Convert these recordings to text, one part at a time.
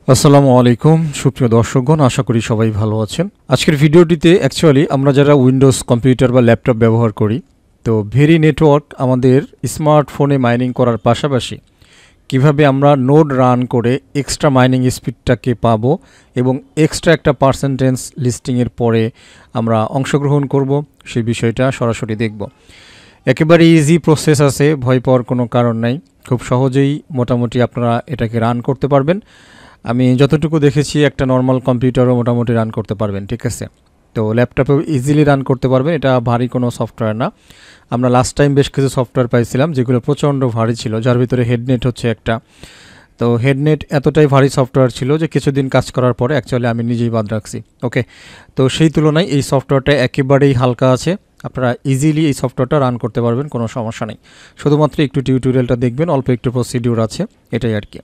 আসসালামু আলাইকুম সুপ্রিয় দর্শকগণ, আশা করি সবাই ভালো আছেন। আজকের ভিডিওটিতে অ্যাকচুয়ালি আমরা যারা উইন্ডোজ কম্পিউটার বা ল্যাপটপ ব্যবহার করি, তো ভেরি নেটওয়ার্ক আমাদের স্মার্টফোনে মাইনিং করার পাশাপাশি কিভাবে আমরা নোড রান করে এক্সট্রা মাইনিং স্পিডটাকে পাবো এবং এক্সট্রা একটা পার্সেন্টেজ লিস্টিংয়ের পরে আমরা অংশগ্রহণ করব, সেই বিষয়টা সরাসরি দেখব। একেবারে ইজি প্রসেস আছে, ভয় পাওয়ার কোনো কারণ নাই। খুব সহজেই মোটামুটি আপনারা এটাকে রান করতে পারবেন। আমি যতটুকু দেখেছি একটা নর্মাল কম্পিউটারও মোটামুটি রান করতে পারবেন, ঠিক আছে। তো ল্যাপটপেও ইজিলি রান করতে পারবেন, এটা ভারী কোনো সফটওয়্যার না। আমরা লাস্ট টাইম বেশ কিছু সফটওয়্যার পাইছিলাম যেগুলো প্রচণ্ড ভারী ছিল, যার ভিতরে হেডনেট হচ্ছে একটা। তো হেডনেট এতটাই ভারী সফটওয়্যার ছিল যে কিছুদিন কাজ করার পরে অ্যাকচুয়ালি আমি নিজেই বাদ রাখছি। ওকে, তো সেই তুলনায় এই সফটওয়্যারটা একেবারেই হালকা আছে, আপনারা ইজিলি এই সফটওয়্যারটা রান করতে পারবেন, কোনো সমস্যা নেই। শুধুমাত্র একটু টিউটোরিয়ালটা দেখবেন, অল্প একটু প্রসিডিউর আছে, এটাই আর কি।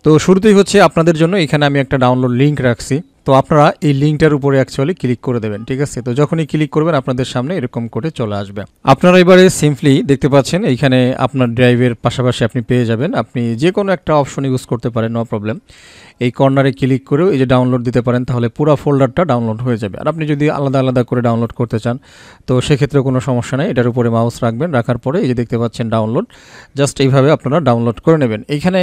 তো শুরুতেই হচ্ছে আপনাদের জন্য এখানে আমি একটা ডাউনলোড লিঙ্ক রাখছি, তো আপনারা এই লিঙ্কটার উপরে অ্যাকচুয়ালি ক্লিক করে দেবেন, ঠিক আছে। তো যখনই ক্লিক করবেন আপনাদের সামনে এরকম করে চলে আসবে। আপনারা এবারে সিম্পলি দেখতে পাচ্ছেন এইখানে আপনার ড্রাইভের পাশাপাশি আপনি পেয়ে যাবেন, আপনি যে কোনো একটা অপশন ইউজ করতে পারেন, নো প্রবলেম। এই কর্নারে ক্লিক করেও এই যে ডাউনলোড দিতে পারেন, তাহলে পুরো ফোল্ডারটা ডাউনলোড হয়ে যাবে। আর আপনি যদি আলাদা আলাদা করে ডাউনলোড করতে চান তো সেক্ষেত্রে কোনো সমস্যা নেই, এটার উপরে মাউস রাখবেন, রাখার পরে এই যে দেখতে পাচ্ছেন ডাউনলোড, জাস্ট এইভাবে আপনারা ডাউনলোড করে নেবেন। এইখানে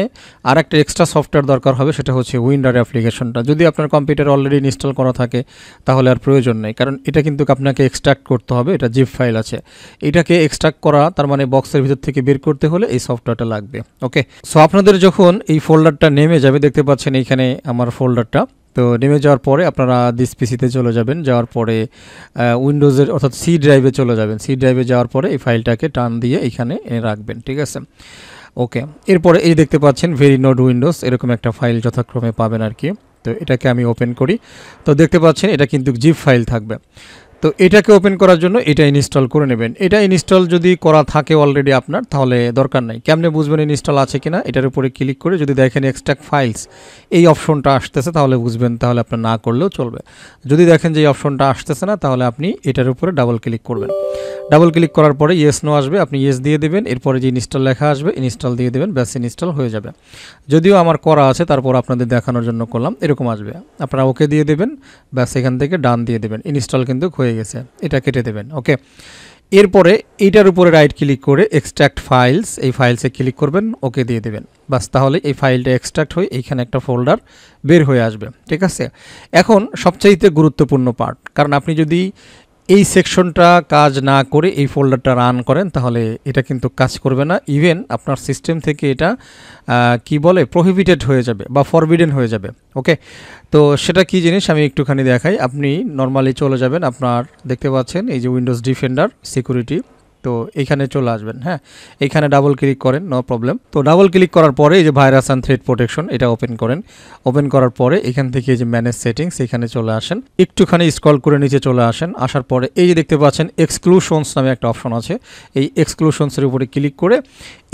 আর একটা এক্সট্রা সফটওয়্যার দরকার হবে, সেটা হচ্ছে উইন্ডার অ্যাপ্লিকেশনটা। যদি আপনার কম্পিউটারে অলরেডি ইনস্টল করা থাকে তাহলে আর প্রয়োজন নেই, কারণ এটা কিন্তু আপনাকে এক্সট্রাক্ট করতে হবে, এটা জিপ ফাইল আছে। এটাকে এক্সট্রাক্ট করা তার মানে বক্সের ভিতর থেকে বের করতে হলে এই সফটওয়্যারটা লাগবে। ওকে, সো আপনাদের যখন এই ফোল্ডারটা নেমে যাবে, দেখতে পাচ্ছেন এইখানে আমার ফোল্ডারটা, তো নেমে যাওয়ার পরে আপনারা দিস পিসিতে চলে যাবেন, যাওয়ার পরে উইন্ডোজের অর্থাৎ সি ড্রাইভে চলে যাবেন। সি ড্রাইভে যাওয়ার পরে এই ফাইলটাকে টান দিয়ে এখানে রাখবেন, ঠিক আছে। ওকে, এরপরে এই দেখতে পাচ্ছেন ভেরি নোড উইন্ডোজ, এরকম একটা ফাইল যথাক্রমে পাবেন আর কি। তো এটাকে আমি ওপেন করি, তো দেখতে পাচ্ছেন এটা কিন্তু জিপ ফাইল থাকবে। তো এটাকে ওপেন করার জন্য এটা ইনস্টল করে নেবেন। এটা ইনস্টল যদি করা থাকে অলরেডি আপনার, তাহলে দরকার নাই। কেমনে বুঝবেন ইনস্টল আছে কিনা? এটার উপরে ক্লিক করে যদি দেখেন এক্সট্রাক্ট ফাইলস এই অপশনটা আসতেছে তাহলে বুঝবেন, তাহলে আপনার না করলেও চলবে। যদি দেখেন যে এই অপশনটা আসতেছে না, তাহলে আপনি এটার উপরে ডাবল ক্লিক করবেন। ডাবল ক্লিক করার পরে ইয়েস নো আসবে, আপনি ইয়েস দিয়ে দেবেন, এরপরে যে ইনস্টল লেখা আসবে ইনস্টল দিয়ে দেবেন, ব্যাস ইনস্টল হয়ে যাবে। যদিও আমার করা আছে, তারপর আপনাদের দেখানোর জন্য করলাম, এরকম আসবে। আপনারা ওকে দিয়ে দেবেন, ব্যাস এখান থেকে ডান দিয়ে দেবেন, ইনস্টল কিন্তু হয়ে গেছে, এটা কেটে দেবেন। ওকে, এরপরে এইটার উপরে রাইট ক্লিক করে এক্সট্রাক্ট ফাইলস, এই ফাইলসে ক্লিক করবেন, ওকে দিয়ে দেবেন, বাস তাহলে এই ফাইলটা এক্সট্রাক্ট হয়ে এইখানে একটা ফোল্ডার বের হয়ে আসবে, ঠিক আছে। এখন সবচাইতে গুরুত্বপূর্ণ পার্ট, কারণ আপনি যদি এই সেকশনটা কাজ না করে এই ফোল্ডারটা রান করেন তাহলে এটা কিন্তু কাজ করবে না, ইভেন আপনার সিস্টেম থেকে এটা কি বলে প্রহিবিটেড হয়ে যাবে বা ফরবিডেন হয়ে যাবে। ওকে, তো সেটা কি জিনিস আমি একটুখানি দেখাই। আপনি নর্মালি চলে যাবেন, আপনার দেখতে পাচ্ছেন এই যে উইন্ডোজ ডিফেন্ডার সিকিউরিটি, তো এইখানে চলে আসবেন। হ্যাঁ, এইখানে ডাবল ক্লিক করেন, নো প্রবলেম। তো ডাবল ক্লিক করার পরে এই যে ভাইরাস অ্যান্ড থ্রেট প্রোটেকশন এটা ওপেন করেন। ওপেন করার পরে এখান থেকে এই যে ম্যানেজ সেটিংস এখানে চলে আসেন, একটুখানি স্ক্রল করে নিচে চলে আসেন। আসার পরে এই যে দেখতে পাচ্ছেন এক্সক্লুশনস নামে একটা অপশন আছে, এই এক্সক্লুশনসের উপরে ক্লিক করে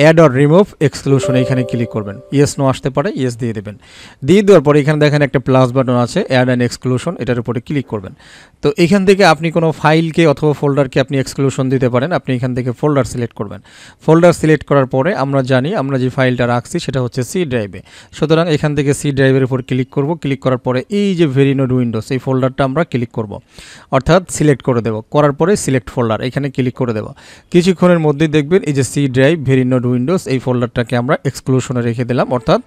অ্যাড অর রিমুভ এক্সক্লুশন এইখানে ক্লিক করবেন। ইয়েস নো আসতে পারে, ইয়েস দিয়ে দেবেন। দিয়ে দেওয়ার পরে এখানে দেখেন একটা প্লাস বাটন আছে, অ্যাড অ্যান্ড এক্সক্লুশন, এটার উপরে ক্লিক করবেন। তো এখান থেকে আপনি কোনো ফাইলকে অথবা ফোল্ডারকে আপনি এক্সক্লুশন দিতে পারেন। আপনি এখান থেকে ফোল্ডার সিলেক্ট করবেন। ফোল্ডার সিলেক্ট করার পরে আমরা জানি আমরা যে ফাইলটা রাখছি সেটা হচ্ছে সি ড্রাইভে, সুতরাং এখান থেকে সি ড্রাইভের উপর ক্লিক করব। ক্লিক করার পরে এই যে ভেরি নোড উইন্ডোজ এই ফোল্ডারটা আমরা ক্লিক করব, অর্থাৎ সিলেক্ট করে দেব। করার পরে সিলেক্ট ফোল্ডার এখানে ক্লিক করে দেব। কিছুক্ষণের মধ্যেই দেখবেন এই যে সি ড্রাইভ ভেরি নোড উইন্ডোজ এই ফোল্ডারটাকে আমরা এক্সক্লুশনে রেখে দিলাম, অর্থাৎ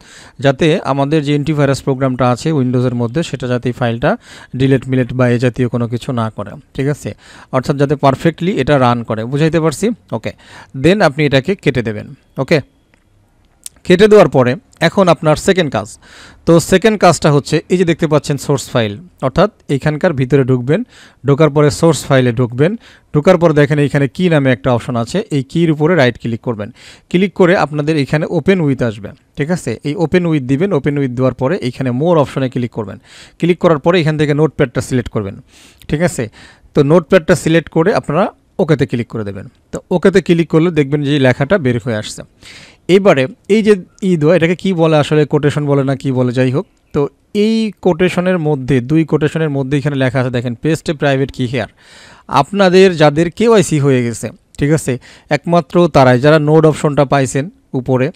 যাতে আমাদের যে অ্যান্টিভাইরাস প্রোগ্রামটা আছে উইন্ডোজের মধ্যে সেটা যাতে এই ফাইলটা ডিলেট মিলেট বা এ জাতীয় কোনো কিছু না করে, ঠিক আছে, অর্থাৎ যাতে পারফেক্টলি এটা রান করে। বুঝাইতে পারছি? ওকে, দেন আপনি এটাকে কেটে দেবেন। ওকে, কেটে দেওয়ার পরে এখন আপনার সেকেন্ড কাজ, তো সেকেন্ড কাজটা হচ্ছে এই যে দেখতে পাচ্ছেন সোর্স ফাইল, অর্থাৎ এইখানকার ভিতরে ঢুকবেন, ঢোকার পরে সোর্স ফাইলে ঢুকবেন। ঢোকার পরে দেখেন এইখানে কি নামে একটা অপশন আছে, এই কির উপরে রাইট ক্লিক করবেন। ক্লিক করে আপনাদের এখানে ওপেন উইথ আসবে, ঠিক আছে, এই ওপেন উইথ দিবেন। ওপেন উইথ দেওয়ার পরে এইখানে মোর অপশনে ক্লিক করবেন। ক্লিক করার পরে এখান থেকে নোটপ্যাডটা সিলেক্ট করবেন, ঠিক আছে। তো নোটপ্যাডটা সিলেক্ট করে আপনারা ওকেতে ক্লিক করে দেবেন। তো ওকেতে ক্লিক করলে দেখবেন যে লেখাটা বের হয়ে আসছে। এবারে এই যে এটাকে কি বলে আসলে, কোটেশন বলে না কি বলে, যাই হোক, তো এই কোটেশনের মধ্যে দুই কোটেশনের মধ্যে এখানে লেখা আছে দেখেন পেস্ট এ প্রাইভেট কি হেয়ার। আপনাদের যাদের কেওয়াইসি হয়ে গেছে, ঠিক আছে, একমাত্র তারাই যারা নোড অপশনটা পাইছেন উপরে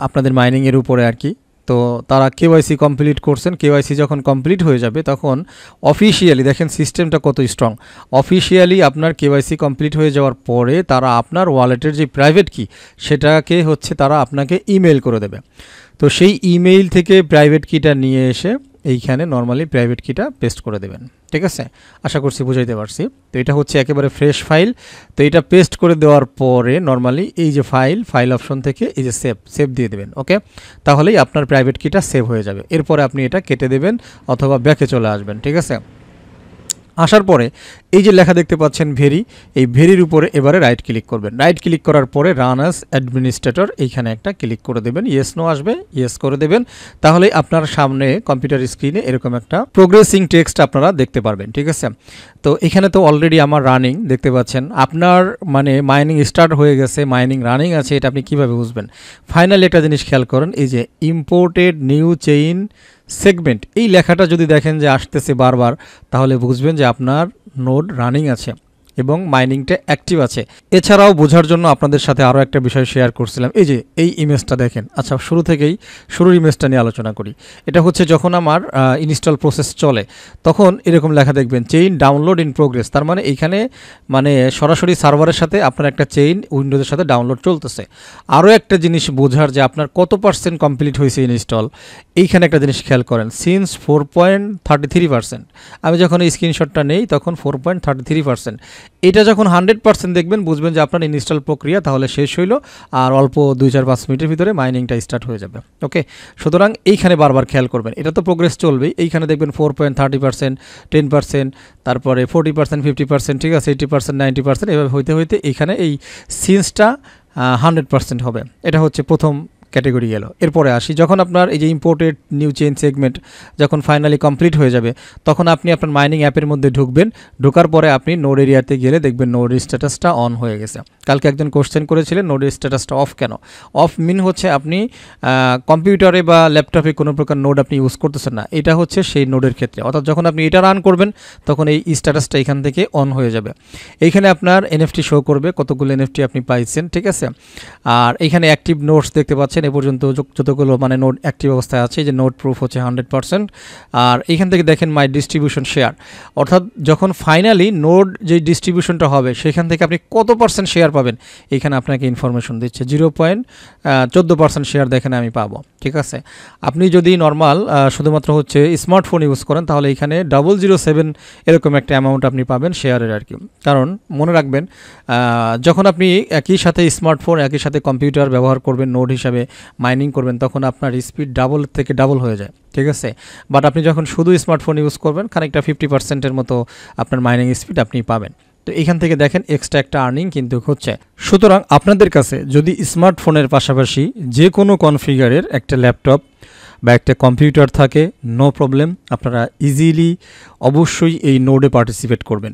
আপনাদের মাইনিংয়ের উপরে আর কি, তো তারা কেওয়াইসি কমপ্লিট করছেন। কেওয়াইসি যখন কমপ্লিট হয়ে যাবে তখন অফিসিয়ালি দেখেন সিস্টেমটা কত স্ট্রং। অফিসিয়ালি আপনার কেওয়াইসি কমপ্লিট হয়ে যাওয়ার পরে তারা আপনার ওয়ালেটের যে প্রাইভেট কি সেটাকে হচ্ছে তারা আপনাকে ইমেল করে দেবে। তো সেই ইমেইল থেকে প্রাইভেট কিটা নিয়ে এসে এইখানে নর্মালি প্রাইভেট কিটা পেস্ট করে দেবেন। ঠিক আছে, আশা করছি বুঝাইতে পারছি। তো এটা হচ্ছে একেবারে ফ্রেশ ফাইল। তো এটা পেস্ট করে দেওয়ার পরে নর্মালি এই যে ফাইল অপশন থেকে এই যে সেভ দিয়ে দেবেন। ওকে, তাহলেই আপনার প্রাইভেট কিটা সেভ হয়ে যাবে। এরপরে আপনি এটা কেটে দেবেন অথবা ব্যাকে চলে আসবেন। ঠিক আছে, আসার পরে এই যে লেখা দেখতে পাচ্ছেন ভেরি, এই ভেরির উপরে এবারে রাইট ক্লিক করবেন। রাইট ক্লিক করার পরে রান অ্যাজ অ্যাডমিনিস্ট্রেটর এইখানে একটা ক্লিক করে দেবেন। ইয়েস নো আসবে, ইয়েস করে দেবেন। তাহলে আপনার সামনে কম্পিউটার স্ক্রিনে এরকম একটা প্রোগ্রেসিং টেক্সট আপনারা দেখতে পারবেন। ঠিক আছে, তো এখানে তো অলরেডি আমার রানিং দেখতে পাচ্ছেন। আপনার মানে মাইনিং স্টার্ট হয়ে গেছে, মাইনিং রানিং আছে, এটা আপনি কীভাবে বুঝবেন? ফাইনালি একটা জিনিস খেয়াল করেন, এই যে ইম্পোর্টেড নিউ চেইন সেগমেন্ট এই লেখাটা যদি দেখেন যে আসতেছে বারবার, তাহলে বুঝবেন যে আপনার নোড রানিং আছে এবং মাইনিংটা অ্যাক্টিভ আছে। এছাড়াও বোঝার জন্য আপনাদের সাথে আরও একটা বিষয় শেয়ার করছিলাম। এই যে এই ইমেজটা দেখেন। আচ্ছা, শুরুর ইমেজটা নিয়ে আলোচনা করি। এটা হচ্ছে যখন আমার ইনস্টল প্রসেস চলে তখন এরকম লেখা দেখবেন, চেইন ডাউনলোড ইন প্রোগ্রেস। তার মানে এইখানে মানে সরাসরি সার্ভারের সাথে আপনার একটা চেইন উইন্ডোজের সাথে ডাউনলোড চলতেছে। আরও একটা জিনিস বোঝার যে আপনার কত পার্সেন্ট কমপ্লিট হয়েছে ইনস্টল, এইখানে একটা জিনিস খেয়াল করেন, সিন্স 4.33%। আমি যখন এই স্ক্রিনশটটা নেই তখন 4.33%। এটা যখন 100% দেখবেন বুঝবেন যে আপনার ইনস্টল প্রক্রিয়া তাহলে শেষ হইল, আর অল্প 2-4-5 মিনিটের ভিতরে মাইনিংটা স্টার্ট হয়ে যাবে। ওকে, সুতরাং এইখানে বারবার খেয়াল করবেন, এটা তো প্রোগ্রেস চলবেই। এইখানে দেখবেন 4.30%, 10%, তারপরে 40%, 50%, ঠিক আছে, 80%, 90%, এভাবে হইতে হইতে এইখানে এই সিন্সটা 100% হবে। এটা হচ্ছে প্রথম ক্যাটেগরি গেল। এরপরে আসি, যখন আপনার এই যে ইম্পোর্টেড নিউ চেইন সেগমেন্ট যখন ফাইনালি কমপ্লিট হয়ে যাবে তখন আপনি আপনার মাইনিং অ্যাপের মধ্যে ঢুকবেন। ঢোকার পরে আপনি নোড এরিয়াতে গেলে দেখবেন নোড স্ট্যাটাসটা অন হয়ে গেছে। কালকে একজন কোশ্চেন করেছিলেন নোড স্ট্যাটাসটা অফ কেন? অফ মিন হচ্ছে আপনি কম্পিউটারে বা ল্যাপটপে কোনো প্রকার নোড আপনি ইউজ করতেছেন না, এটা হচ্ছে সেই নোডের ক্ষেত্রে। অর্থাৎ যখন আপনি এটা রান করবেন তখন এই স্ট্যাটাসটা এখান থেকে অন হয়ে যাবে। এইখানে আপনার এনএফটি শো করবে, কতগুলো এনএফটি আপনি পাইছেন। ঠিক আছে, আর এখানে অ্যাক্টিভ নোডস দেখতে পাচ্ছেন এ পর্যন্ত যতগুলো মানে নোড অ্যাক্টিভ অবস্থায় আছে, যে নোড প্রুফ হচ্ছে 100%। আর এখান থেকে দেখেন মাই ডিস্ট্রিবিউশন শেয়ার, অর্থাৎ যখন ফাইনালি নোড যে ডিস্ট্রিবিউশনটা হবে সেখান থেকে আপনি কত পার্সেন্ট শেয়ার পাবেন এখানে আপনাকে ইনফরমেশন দিচ্ছে। 0.14% শেয়ার দেখেন আমি পাবো। ঠিক আছে, আপনি যদি নর্মাল শুধুমাত্র হচ্ছে স্মার্টফোন ইউজ করেন তাহলে এখানে 007 এরকম একটা অ্যামাউন্ট আপনি পাবেন শেয়ারের আর কি। কারণ মনে রাখবেন যখন আপনি একই সাথে স্মার্টফোন একই সাথে কম্পিউটার ব্যবহার করবেন, নোড হিসাবে মাইনিং করবেন, তখন আপনার স্পিড ডাবল থেকে ডাবল হয়ে যায়। ঠিক আছে, বাট আপনি যখন শুধু স্মার্টফোন ইউজ করবেন খানিকটা 50%-এর মতো আপনার মাইনিং স্পিড আপনি পাবেন। তো এখান থেকে দেখেন এক্সট্রা একটা আর্নিং কিন্তু হচ্ছে। সুতরাং আপনাদের কাছে যদি স্মার্টফোনের পাশাপাশি যে কোনো কনফিগারের একটা ল্যাপটপ বা একটা কম্পিউটার থাকে, নো প্রবলেম, আপনারা ইজিলি অবশ্যই এই নোডে পার্টিসিপেট করবেন।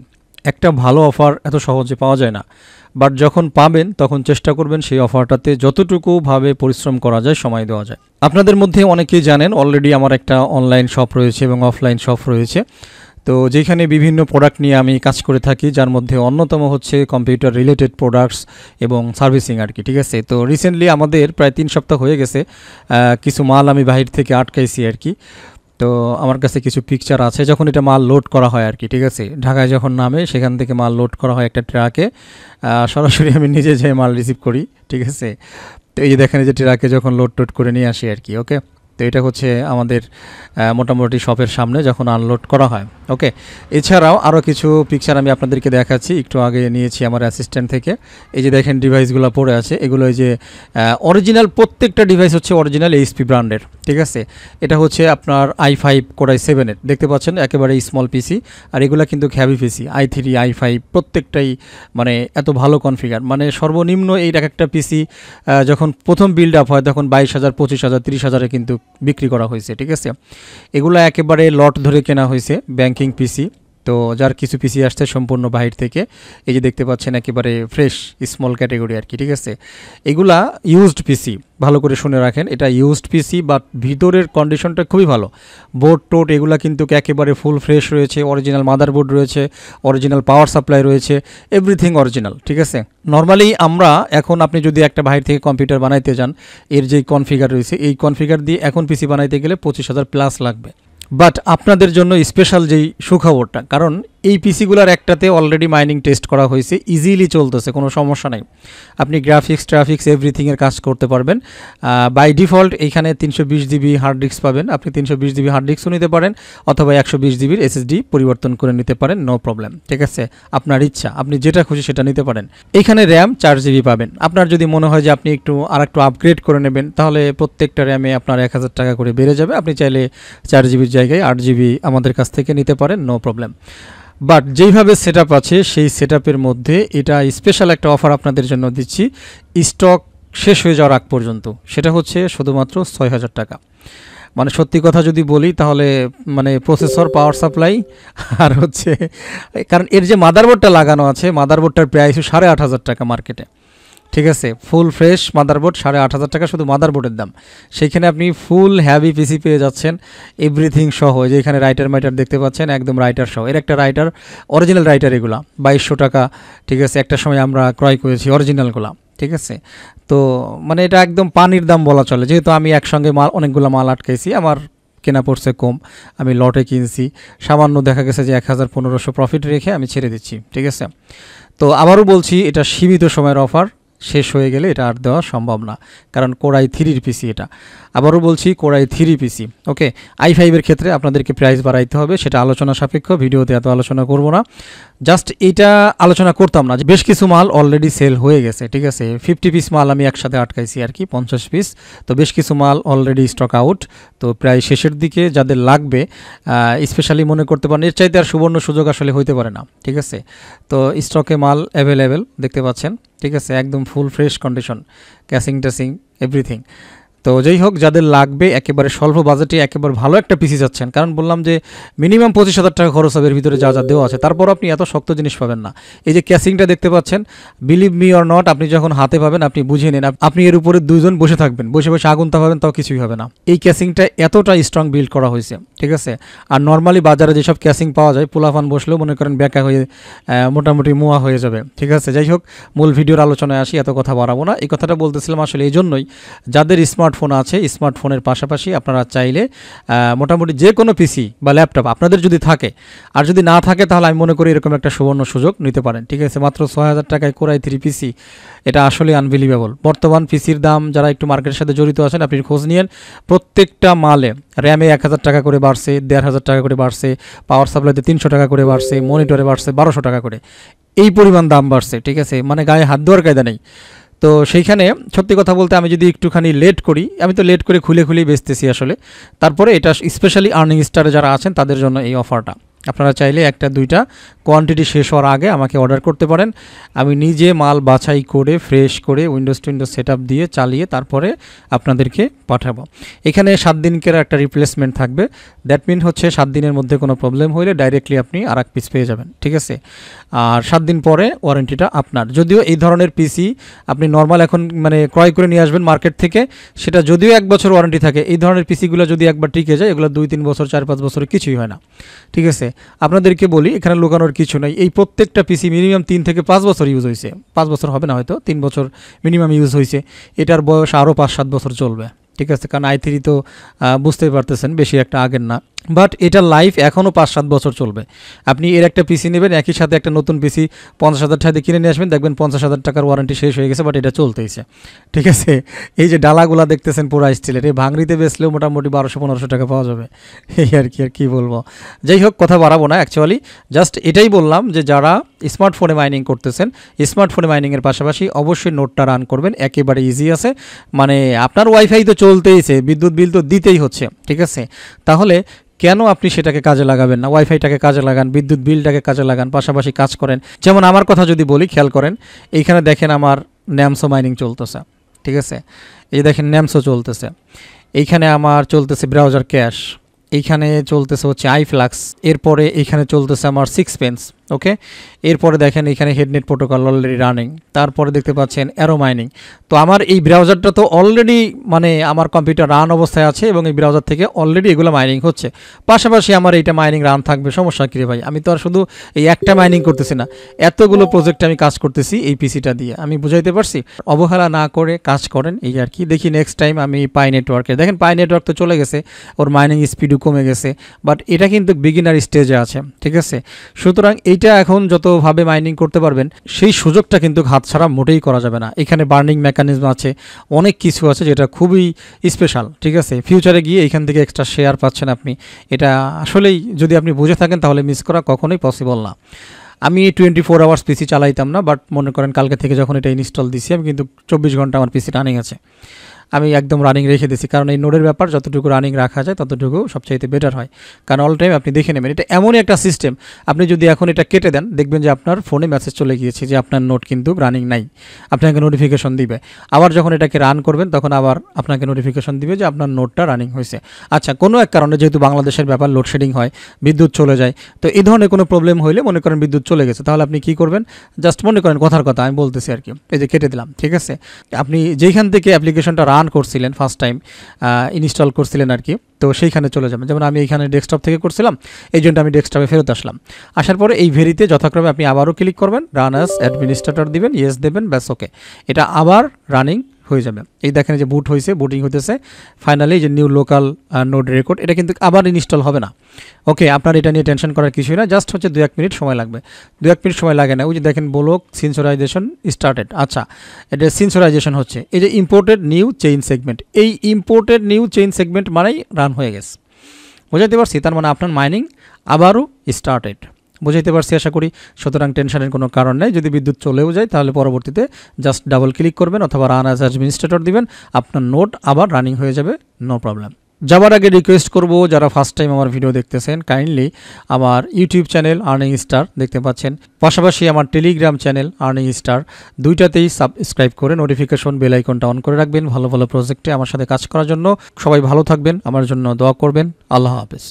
একটা ভালো অফার এত সহজে পাওয়া যায় না, বাট যখন পাবেন তখন চেষ্টা করবেন সেই অফারটাতে যতটুকুভাবে পরিশ্রম করা যায় সময় দেওয়া যায়। আপনাদের মধ্যে অনেকেই জানেন অলরেডি আমার একটা অনলাইন শপ রয়েছে এবং অফলাইন শপ রয়েছে। তো যেখানে বিভিন্ন প্রোডাক্ট নিয়ে আমি কাজ করে থাকি, যার মধ্যে অন্যতম হচ্ছে কম্পিউটার রিলেটেড প্রোডাক্টস এবং সার্ভিসিং আর কি। ঠিক আছে, তো রিসেন্টলি আমাদের প্রায় 3 সপ্তাহ হয়ে গেছে কিছু মাল আমি বাহির থেকে আটকাইছি আর কি। তো আমার কাছে কিছু পিকচার আছে যখন এটা মাল লোড করা হয় আর কি। ঠিক আছে, ঢাকায় যখন নামে সেখান থেকে মাল লোড করা হয় একটা ট্রাকে, সরাসরি আমি নিজে যেয়ে মাল রিসিভ করি। ঠিক আছে, তো এই যে দেখেন এই যে ট্রাকে যখন লোড করে নিয়ে আসি আর কি। ওকে, তো এটা হচ্ছে আমাদের মোটামুটি শপের সামনে যখন আনলোড করা হয়। ওকে, এছাড়াও আরও কিছু পিকচার আমি আপনাদেরকে দেখাচ্ছি, একটু আগে নিয়েছি আমার অ্যাসিস্ট্যান্ট থেকে। এই যে দেখেন ডিভাইসগুলো পড়ে আছে, এগুলো এই যে অরিজিনাল, প্রত্যেকটা ডিভাইস হচ্ছে অরিজিনাল এইচপি ব্র্যান্ডের। ঠিক আছে, এটা হচ্ছে আপনার i5 Core i7-এর, দেখতে পাচ্ছেন একেবারে স্মল পিসি। আর এগুলো কিন্তু হ্যাভি পিসি, i3 i5 প্রত্যেকটাই মানে এত ভালো কনফিগার। মানে সর্বনিম্ন এই একটা পিসি যখন প্রথম বিল্ড আপ হয় তখন 22,000, 25,000, 30,000-এ কিন্তু বিক্রি করা হয়েছে। ঠিক আছে, এগুলো একেবারে লট ধরে কেনা হয়েছে, ব্যাংকিং পিসি। তো যার কিছু পিসি আসছে সম্পূর্ণ বাহির থেকে, এই যে দেখতে পাচ্ছেন একেবারে ফ্রেশ স্মল ক্যাটাগরি আর কি, ঠিক আছে। এগুলা ইউজড পিসি, ভালো করে শুনে রাখেন, এটা ইউজড পিসি, বাট ভিতরের কন্ডিশনটা খুবই ভালো। বোর্ড টোট এগুলা কিন্তু একেবারে ফুল ফ্রেশ রয়েছে, অরিজিনাল মাদারবোর্ড রয়েছে, অরিজিনাল পাওয়ার সাপ্লাই রয়েছে, এভরিথিং অরিজিনাল, ঠিক আছে। নর্মালি আমরা এখন আপনি যদি একটা বাহির থেকে কম্পিউটার বানাইতে যান, এর যেই কনফিগার রয়েছে এই কনফিগার দিয়ে এখন পিসি বানাইতে গেলে 25,000 প্লাস লাগবে। বাট আপনাদের জন্য স্পেশাল যেই সুখবরটা, কারণ এই পিসিগুলোর একটাতে অলরেডি মাইনিং টেস্ট করা হয়েছে, ইজিলি চলতেছে, কোনো সমস্যা নেই। আপনি গ্রাফিক্স ট্রাফিক্স এভরিথিংয়ের কাজ করতে পারবেন। বাই ডিফল্ট এইখানে 320 জিবি হার্ড ডিস্ক পাবেন, আপনি 320 জিবি হার্ড ডিস্কও নিতে পারেন অথবা 120 জিবির এসএসডি পরিবর্তন করে নিতে পারেন, নো প্রবলেম, ঠিক আছে। আপনার ইচ্ছা, আপনি যেটা খুশি সেটা নিতে পারেন। এখানে র্যাম 4 জিবি পাবেন। আপনার যদি মনে হয় যে আপনি আরেকটু আপগ্রেড করে নেবেন, তাহলে প্রত্যেকটা র্যামে আপনার 1000 টাকা করে বেড়ে যাবে। আপনি চাইলে 4 জিবির জায়গায় 8 জিবি আমাদের কাছ থেকে নিতে পারেন, নো প্রবলেম। বাট যেইভাবে সেট আপ আছে সেই সেট আপের মধ্যে এটা স্পেশাল একটা অফার আপনাদের জন্য দিচ্ছি, স্টক শেষ হয়ে যাওয়ার আগ পর্যন্ত। সেটা হচ্ছে শুধুমাত্র 6,000 টাকা। মানে সত্যি কথা যদি বলি তাহলে মানে প্রসেসর, পাওয়ার সাপ্লাই আর হচ্ছে, কারণ এর যে মাদারবোর্ডটা লাগানো আছে, মাদারবোর্ডটার প্রাইস 8,500 টাকা মার্কেটে, ঠিক আছে। ফুল ফ্রেশ মাদারবোর্ড 8,500 টাকা শুধু মাদারবোর্ডের দাম। সেইখানে আপনি ফুল হ্যাভি পিসি পেয়ে যাচ্ছেন, এভরিথিং সহ। যে এখানে রাইটার মাইটার দেখতে পাচ্ছেন, একদম রাইটার সহ। এর একটা রাইটার, অরিজিনাল রাইটার এগুলা 2200 টাকা, ঠিক আছে। একটা সময় আমরা ক্রয় করেছি অরিজিনালগুলা, ঠিক আছে। তো মানে এটা একদম পানির দাম বলা চলে, যেহেতু আমি একসঙ্গে অনেকগুলো মাল আটকাইছি, আমার কেনা পড়ছে কম, আমি লটে কিনছি, সামান্য দেখা গেছে যে 1,000-1,500 প্রফিট রেখে আমি ছেড়ে দিচ্ছি, ঠিক আছে। তো আবারও বলছি, এটা সীমিত সময়ের অফার, শেষ হয়ে গেলে এটা আর দেওয়া সম্ভব না, কারণ কোরাই 3 পিসি এটা। আবারও বলছি, কোরাই 3 পিসি, ওকে। i5 এর ক্ষেত্রে আপনাদেরকে প্রাইস বাড়াইতে হবে, সেটা আলোচনা সাপেক্ষ, ভিডিওতে এত আলোচনা করব না। জাস্ট এটা আলোচনা করতাম না যে বেশ কিছু মাল অলরেডি সেল হয়ে গেছে, ঠিক আছে। 50 পিস মাল আমি একসাথে আটকাইছি আর কি, 50 পিস। তো বেশ কিছু মাল অলরেডি স্টক আউট, তো প্রায় শেষের দিকে যাদের লাগবে স্পেশালি মনে করতে পারেন, এর চাইতে আর সুবর্ণ সুযোগ আসলে হইতে পারে না, ঠিক আছে। তো স্টকে মাল অ্যাভেলেবেল দেখতে পাচ্ছেন, ঠিক আছে, একদম ফুল ফ্রেশ কন্ডিশন, ক্যাসিং ট্যাসিং এভরিথিং। তো যাই হোক, যাদের লাগবে একেবারে স্বল্প বাজেটে একেবারে ভালো একটা পিসি যাচ্ছেন, কারণ বললাম যে মিনিমাম 25,000 টাকা খরচ হবে এর ভিতরে যা যা দেওয়া আছে, তারপর আপনি এত শক্ত জিনিস পাবেন না। এই যে ক্যাসিংটা দেখতে পাচ্ছেন, বিলিভ মি অর নট, আপনি যখন হাতে পাবেন আপনি বুঝে নেন, আপনি এর উপরে দুজন বসে থাকবেন, বসে বসে আগুন তাপাবেন, তাও কিছুই হবে না। এই ক্যাসিংটা এতটা স্ট্রং বিল্ড করা হয়েছে, ঠিক আছে। আর নর্মালি বাজারে যেসব ক্যাসিং পাওয়া যায়, পোলাফান বসলেও মনে করেন ব্যাকা হয়ে মোটামুটি মোয়া হয়ে যাবে, ঠিক আছে। যাই হোক, মূল ভিডিওর আলোচনায় আসি, এত কথা বাড়াবো না। এই কথাটা বলতেছিলাম আসলে এই জন্যই, যাদের স্মার্টফোন আছে, স্মার্টফোনের পাশাপাশি আপনারা চাইলে মোটামুটি যে কোনো পিসি বা ল্যাপটপ আপনাদের যদি থাকে, আর যদি না থাকে তাহলে আমি মনে করি এরকম একটা সুবর্ণ সুযোগ নিতে পারেন, ঠিক আছে। মাত্র 6,000 টাকায় কোরাই 3 পিসি, এটা আসলে আনবিলিভেবল। বর্তমান পিসির দাম, যারা একটু মার্কেটের সাথে জড়িত আছেন আপনি খোঁজ নিয়েন, প্রত্যেকটা মালে র্যামে 1,000 টাকা করে বাড়ছে, 1,500 টাকা করে বাড়ছে, পাওয়ার সাপ্লাইতে 300 টাকা করে বাড়ছে, মনিটরে বাড়ছে 1200 টাকা করে, এই পরিমাণ দাম বাড়ছে, ঠিক আছে। মানে গায়ে হাত দেওয়ার কায়দা নেই। তো সেইখানে সত্যি কথা বলতে আমি যদি একটুখানি লেট করি, আমি তো লেট করে খুলে খুলেই বেচতেছি আসলে। তারপরে এটা স্পেশালি আর্নিং স্টারে যারা আছেন তাদের জন্য এই অফারটা। আপনারা চাইলে একটা দুইটা কোয়ান্টিটি শেষ হওয়ার আগে আমাকে অর্ডার করতে পারেন, আমি নিজে মাল বাছাই করে ফ্রেশ করে উইন্ডোজ সেট আপ দিয়ে চালিয়ে তারপরে আপনাদেরকে পাঠাবো। এখানে 7 দিনকের একটা রিপ্লেসমেন্ট থাকবে, দ্যাট মিন হচ্ছে 7 দিনের মধ্যে কোনো প্রবলেম হলে ডাইরেক্টলি আপনি আর এক পিস পেয়ে যাবেন, ঠিক আছে। আর 7 দিন পরে ওয়ারেন্টিটা আপনার। যদিও এই ধরনের পিসি আপনি নর্মাল এখন মানে ক্রয় করে নিয়ে আসবেন মার্কেট থেকে, সেটা যদিও 1 বছর ওয়ারেন্টি থাকে, এই ধরনের পিসিগুলো যদি একবার টিকে যায় এগুলো 2-3 বছর 4-5 বছরে কিছুই হয় না, ঠিক আছে। আপনাদেরকে বলি, এখানে লুকানোর কিছু নাই, এই প্রত্যেকটা পিসি মিনিমাম 3 থেকে 5 বছর ইউজ হয়েছে, 5 বছর হবে না হয়তো, 3 বছর মিনিমাম ইউজ হয়েছে। এটার বয়স আরও 5-7 বছর চলবে, ঠিক আছে। কারণ i3 তো বুঝতেই পারতেছেন বেশি একটা আগের না, বাট এটার লাইফ এখনও 5-7 বছর চলবে। আপনি এর একটা পিসি নেবেন, একই সাথে একটা নতুন পিসি 50,000 টাকা দিয়ে কিনে নিয়ে আসবেন, দেখবেন 50,000 টাকার ওয়ারেন্টি শেষ হয়ে গেছে, বাট এটা চলতেইছে, ঠিক আছে। এই যে ডালাগুলা দেখতেছেন পুরা স্টিলের, এই ভাঙড়িতে বেচলেও মোটামুটি 1200-1500 টাকা পাওয়া যাবে, এই আর কি। আর কি বলবো, যাই হোক কথা বাড়াবো না, অ্যাকচুয়ালি জাস্ট এটাই বললাম যে যারা স্মার্টফোনে মাইনিং করতেছেন, স্মার্টফোনে মাইনিংয়ের পাশাপাশি অবশ্যই নোটটা রান করবেন, একেবারে ইজি আছে। মানে আপনার ওয়াইফাই তো চলতেইছে, বিদ্যুৎ বিল তো দিতেই হচ্ছে, ঠিক আছে। তাহলে কেন আপনি সেটাকে কাজে লাগাবেন না? ওয়াইফাইটাকে কাজে লাগান, বিদ্যুৎ বিলটাকে কাজে লাগান, পাশাপাশি কাজ করেন। যেমন আমার কথা যদি বলি, খেয়াল করেন, এইখানে দেখেন আমার ন্যামসো মাইনিং চলতেছে, ঠিক আছে। এই দেখেন ন্যামসো চলতেছে, এইখানে আমার চলতেছে ব্রাউজার ক্যাশ, এইখানে চলতেছে হচ্ছে আইফ্লাক্স, এরপরে এইখানে চলতেছে আমার সিক্সপেন্স। ওকে, এরপরে দেখেন এখানে হেডনেট প্রোটোকল অলরেডি রানিং, তারপরে দেখতে পাচ্ছেন অ্যারো মাইনিং। তো আমার এই ব্রাউজারটা তো অলরেডি মানে আমার কম্পিউটার রান অবস্থায় আছে এবং এই ব্রাউজার থেকে অলরেডি এগুলো মাইনিং হচ্ছে। পাশাপাশি আমার এইটা মাইনিং রান থাকবে, সমস্যা কী রে ভাই? আমি তো আর শুধু এই একটা মাইনিং করতেছি না, এতগুলো প্রজেক্টে আমি কাজ করতেছি এই পিসিটা দিয়ে। আমি বুঝাইতে পারছি? অবহেলা না করে কাজ করেন, এই আর কি। দেখি নেক্সট টাইম আমি পাই নেটওয়ার্কে, দেখেন পাই নেটওয়ার্ক তো চলে গেছে, ওর মাইনিং স্পিডও কমে গেছে, বাট এটা কিন্তু বিগিনার স্টেজে আছে, ঠিক আছে? সুতরাং এইটা এখন যতভাবে মাইনিং করতে পারবেন সেই সুযোগটা কিন্তু হাতছাড়া মোটেই করা যাবে না। এখানে বার্নিং মেকানিজম আছে, অনেক কিছু আছে যেটা খুবই স্পেশাল, ঠিক আছে? ফিউচারে গিয়ে এখান থেকে এক্সট্রা শেয়ার পাচ্ছেন আপনি। এটা আসলেই যদি আপনি বুঝে থাকেন তাহলে মিস করা কখনোই পসিবল না। আমি 24 আওয়ার্স পিসি চালাইতাম না, বাট মনে করেন কালকে থেকে যখন এটা ইনস্টল দিছি আমি কিন্তু 24 ঘন্টা আমার পিসি রানিং আছে। আমি একদম রানিং রেখে দিয়েছি, কারণ এই নোডের ব্যাপার যতটুকু রানিং রাখা যায় ততটুকু সবচাইতে বেটার হয়। কারণ অল টাইম আপনি দেখে নেবেন, এটা এমনই একটা সিস্টেম, আপনি যদি এখন এটা কেটে দেন দেখবেন যে আপনার ফোনে মেসেজ চলে গিয়েছে যে আপনার নোট কিন্তু রানিং নাই, আপনাকে নোটিফিকেশন দিবে। আবার যখন এটাকে রান করবেন তখন আবার আপনাকে নোটিফিকেশন দিবে যে আপনার নোটটা রানিং হয়েছে। আচ্ছা, কোনো এক কারণে যেহেতু বাংলাদেশের ব্যাপার লোডশেডিং হয়, বিদ্যুৎ চলে যায়, তো এই ধরনের কোনো প্রবলেম হইলে মনে করেন বিদ্যুৎ চলে গেছে, তাহলে আপনি কী করবেন? জাস্ট মনে করেন কথার কথা আমি বলতেছি আর কি, এই যে কেটে দিলাম, ঠিক আছে? আপনি যেইখান থেকে অ্যাপ্লিকেশনটা রান করছিলেন ফার্স্ট টাইম ইনস্টল করছিলেন আর কি, তো সেইখানে চলে যাবেন। যেমন আমি এখানে ডেস্কটপ থেকে করছিলাম, এই জন্য আমি ডেস্কটপে ফেরত আসলাম। আসার পরে এই ভেরিতে যথাক্রমে আপনি আবারও ক্লিক করবেন, রান অ্যাজ অ্যাডমিনিস্ট্রেটর দিবেন, ইয়েস দেবেন, ব্যাস ওকে, এটা আবার রানিং হয়ে যাবে। এই দেখেন যে বুট হয়েছে, বুটিং হতেছে। ফাইনালি যে নিউ লোকাল নোড রেকর্ড, এটা কিন্তু আবার ইনস্টল হবে না। ওকে, আপনার এটা নিয়ে টেনশন করার কিছুই না, জাস্ট হচ্ছে 2-1 মিনিট সময় লাগবে। 2-1 মিনিট সময় লাগে না। ওই যে দেখেন ব্লক সিনসোরাইজেশন স্টার্টেড। আচ্ছা, এটা সিনসোরাইজেশন হচ্ছে। এই যে ইম্পোর্টেড নিউ চেইন সেগমেন্ট, এই ইম্পোর্টেড নিউ চেইন সেগমেন্ট মানেই রান হয়ে গেছে। বুঝাইতে পারছি? তার মানে আপনার মাইনিং আবারও স্টার্টেড। বুঝাইতে পারছি আশা করি। সুতরাং টেনশনের কোনো কারণ নেই। যদি বিদ্যুৎ চলেও যায় তাহলে পরবর্তীতে জাস্ট ডাবল ক্লিক করবেন অথবা রান অ্যাজ অ্যাডমিনিস্ট্রেটর দিবেন, আপনার নোট আবার রানিং হয়ে যাবে, নো প্রবলেম। যাবার আগে রিকোয়েস্ট করব, যারা ফার্স্ট টাইম আমার ভিডিও দেখতেছেন কাইন্ডলি আমার ইউটিউব চ্যানেল আর্নিং স্টার দেখতে পাচ্ছেন, পাশাপাশি আমার টেলিগ্রাম চ্যানেল আর্নিং স্টার, দুইটাতেই সাবস্ক্রাইব করে নোটিফিকেশন বেল আইকনটা অন করে রাখবেন ভালো ভালো প্রজেক্টে আমার সাথে কাজ করার জন্য। সবাই ভালো থাকবেন, আমার জন্য দোয়া করবেন। আল্লাহ হাফেজ।